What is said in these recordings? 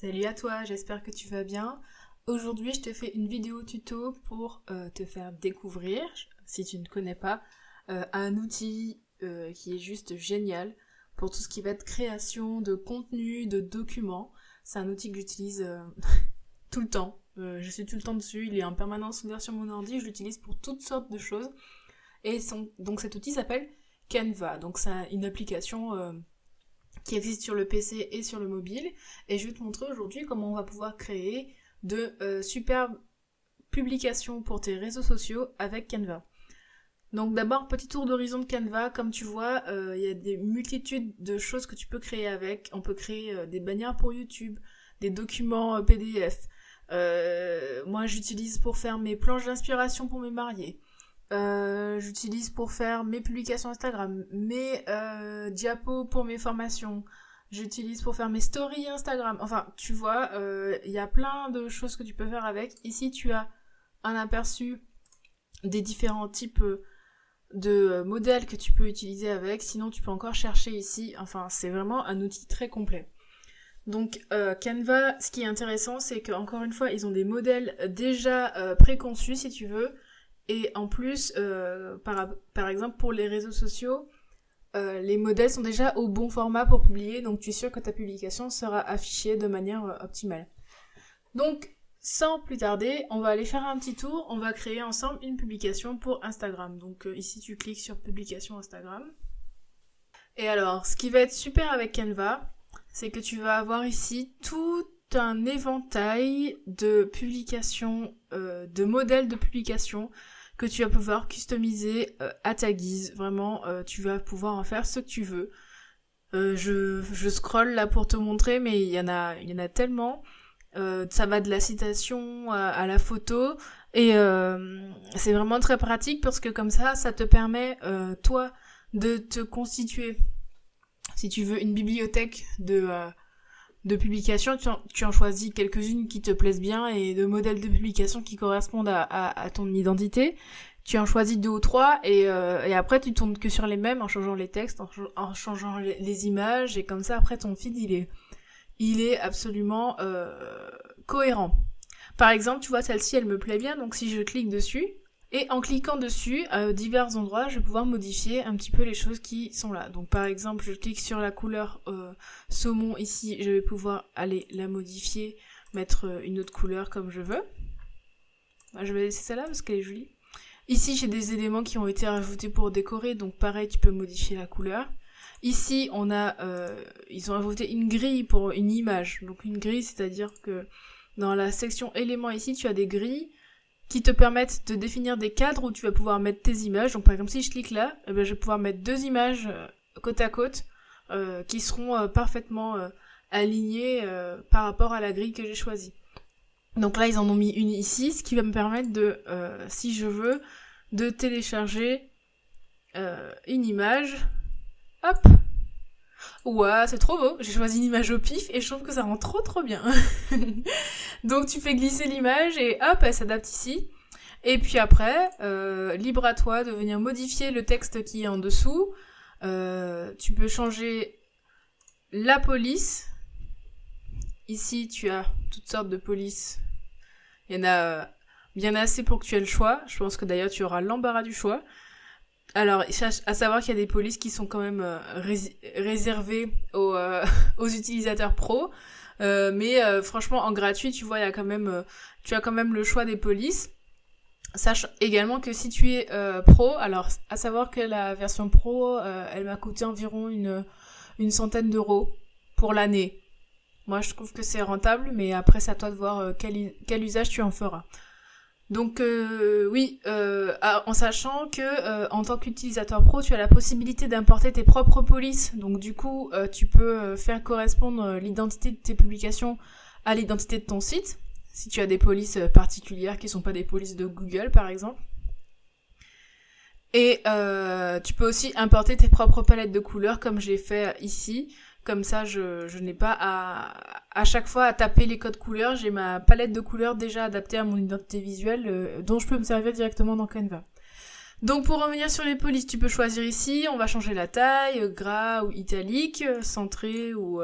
Salut à toi, j'espère que tu vas bien. Aujourd'hui, je te fais une vidéo tuto pour te faire découvrir, si tu ne connais pas, un outil qui est juste génial pour tout ce qui va être création de contenu, de documents. C'est un outil que j'utilise tout le temps. Je suis tout le temps dessus, il est en permanence ouvert sur mon ordi, je l'utilise pour toutes sortes de choses. Donc cet outil s'appelle Canva. Donc c'est une application qui existe sur le PC et sur le mobile. Et je vais te montrer aujourd'hui comment on va pouvoir créer de superbes publications pour tes réseaux sociaux avec Canva. Donc d'abord, petit tour d'horizon de Canva. Comme tu vois, il y a des multitudes de choses que tu peux créer avec. On peut créer des bannières pour YouTube, des documents PDF. Moi, j'utilise pour faire mes planches d'inspiration pour mes mariés. J'utilise pour faire mes publications Instagram, mes diapos pour mes formations, j'utilise pour faire mes stories Instagram. Enfin, tu vois, il y a plein de choses que tu peux faire avec. Ici, tu as un aperçu des différents types de modèles que tu peux utiliser avec. Sinon, tu peux encore chercher ici. Enfin, c'est vraiment un outil très complet. Donc Canva, ce qui est intéressant, c'est qu'encore une fois, ils ont des modèles déjà préconçus, si tu veux. Et en plus, par exemple, pour les réseaux sociaux, les modèles sont déjà au bon format pour publier, donc tu es sûr que ta publication sera affichée de manière optimale. Donc, sans plus tarder, on va aller faire un petit tour, on va créer ensemble une publication pour Instagram. Donc ici, tu cliques sur publication Instagram. Et alors, ce qui va être super avec Canva, c'est que tu vas avoir ici tout un éventail de publications, de modèles de publications que tu vas pouvoir customiser à ta guise. Vraiment, tu vas pouvoir en faire ce que tu veux. Je scrolle là pour te montrer, mais il y en a tellement. Ça va de la citation à la photo. Et c'est vraiment très pratique parce que comme ça te permet, toi, de te constituer, si tu veux, une bibliothèque de publications, tu en choisis quelques-unes qui te plaisent bien et de modèles de publication qui correspondent à ton identité. Tu en choisis 2 ou 3 et après tu tournes que sur les mêmes en changeant les textes, en changeant les images et comme ça après ton feed il est absolument cohérent. Par exemple, tu vois celle-ci elle me plaît bien, donc si je clique dessus, et en cliquant dessus, à divers endroits, je vais pouvoir modifier un petit peu les choses qui sont là. Donc par exemple, je clique sur la couleur saumon ici, je vais pouvoir aller la modifier, mettre une autre couleur comme je veux. Je vais laisser celle-là parce qu'elle est jolie. Ici, j'ai des éléments qui ont été rajoutés pour décorer, donc pareil, tu peux modifier la couleur. Ici, ils ont ajouté une grille pour une image. Donc une grille, c'est-à-dire que dans la section éléments ici, tu as des grilles qui te permettent de définir des cadres où tu vas pouvoir mettre tes images. Donc par exemple, si je clique là, je vais pouvoir mettre 2 images côte à côte qui seront parfaitement alignées par rapport à la grille que j'ai choisie. Donc là, ils en ont mis une ici, ce qui va me permettre de, si je veux, de télécharger une image. Hop! Ouah, c'est trop beau. J'ai choisi une image au pif et je trouve que ça rend trop bien. Donc tu fais glisser l'image et hop, elle s'adapte ici. Et puis après, libre à toi de venir modifier le texte qui est en dessous. Tu peux changer la police. Ici, tu as toutes sortes de polices. Il y en a bien assez pour que tu aies le choix. Je pense que d'ailleurs, tu auras l'embarras du choix. Alors, à savoir qu'il y a des polices qui sont quand même réservées aux utilisateurs pros. Mais franchement, en gratuit, tu vois, tu as quand même le choix des polices. Sache également que si tu es pro, alors à savoir que la version pro, elle m'a coûté environ une centaine d'euros pour l'année. Moi, je trouve que c'est rentable, mais après, c'est à toi de voir quel usage tu en feras. Donc oui, en sachant que en tant qu'utilisateur pro, tu as la possibilité d'importer tes propres polices. Donc du coup, tu peux faire correspondre l'identité de tes publications à l'identité de ton site. Si tu as des polices particulières qui sont pas des polices de Google, par exemple. Et tu peux aussi importer tes propres palettes de couleurs, comme j'ai fait ici. Comme ça, je n'ai pas à chaque fois à taper les codes couleurs. J'ai ma palette de couleurs déjà adaptée à mon identité visuelle dont je peux me servir directement dans Canva. Donc pour revenir sur les polices, tu peux choisir ici. On va changer la taille, gras ou italique, centré ou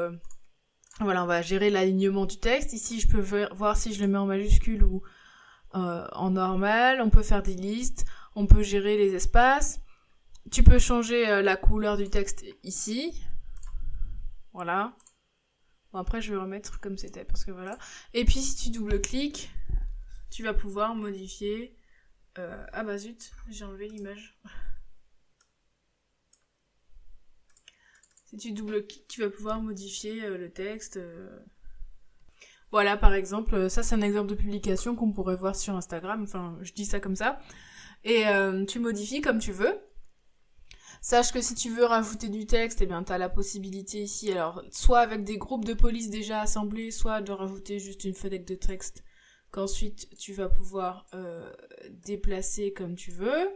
Voilà, on va gérer l'alignement du texte. Ici, je peux voir si je le mets en majuscule ou en normal. On peut faire des listes, on peut gérer les espaces. Tu peux changer la couleur du texte ici. Voilà. Bon, après, je vais remettre comme c'était parce que voilà. Et puis, si tu double-cliques, tu vas pouvoir modifier... ah bah zut, j'ai enlevé l'image. Si tu double-cliques, tu vas pouvoir modifier le texte. Voilà, par exemple, ça c'est un exemple de publication qu'on pourrait voir sur Instagram. Enfin, je dis ça comme ça. Et tu modifies comme tu veux. Sache que si tu veux rajouter du texte, eh bien, t'as la possibilité ici, alors, soit avec des groupes de police déjà assemblés, soit de rajouter juste une fenêtre de texte qu'ensuite tu vas pouvoir déplacer comme tu veux.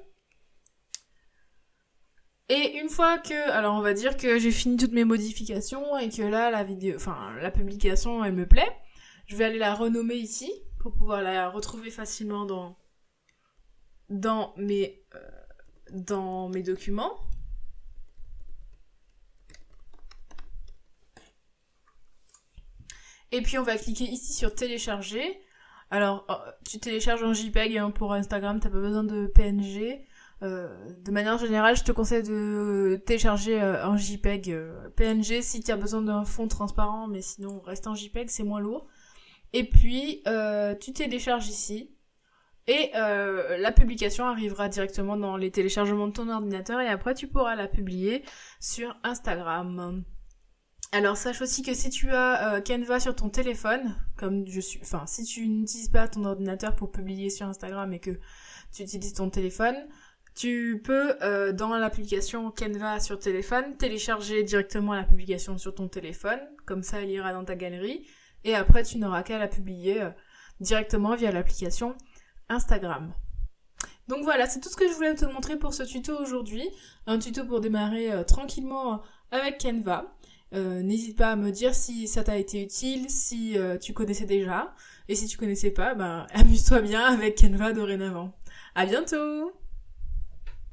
Et une fois que, alors on va dire que j'ai fini toutes mes modifications et que là la publication elle me plaît, je vais aller la renommer ici pour pouvoir la retrouver facilement dans mes documents. Et puis on va cliquer ici sur télécharger. Alors tu télécharges en JPEG hein, pour Instagram, t'as pas besoin de PNG. De manière générale, je te conseille de télécharger en JPEG. PNG si tu as besoin d'un fond transparent, mais sinon reste en JPEG, c'est moins lourd. Et puis tu télécharges ici et la publication arrivera directement dans les téléchargements de ton ordinateur et après tu pourras la publier sur Instagram. Alors sache aussi que si tu as Canva sur ton téléphone, si tu n'utilises pas ton ordinateur pour publier sur Instagram et que tu utilises ton téléphone, tu peux, dans l'application Canva sur téléphone, télécharger directement la publication sur ton téléphone, comme ça elle ira dans ta galerie, et après tu n'auras qu'à la publier directement via l'application Instagram. Donc voilà, c'est tout ce que je voulais te montrer pour ce tuto aujourd'hui, un tuto pour démarrer tranquillement avec Canva. N'hésite pas à me dire si ça t'a été utile, si tu connaissais déjà, et si tu connaissais pas, amuse-toi bien avec Canva dorénavant. À bientôt!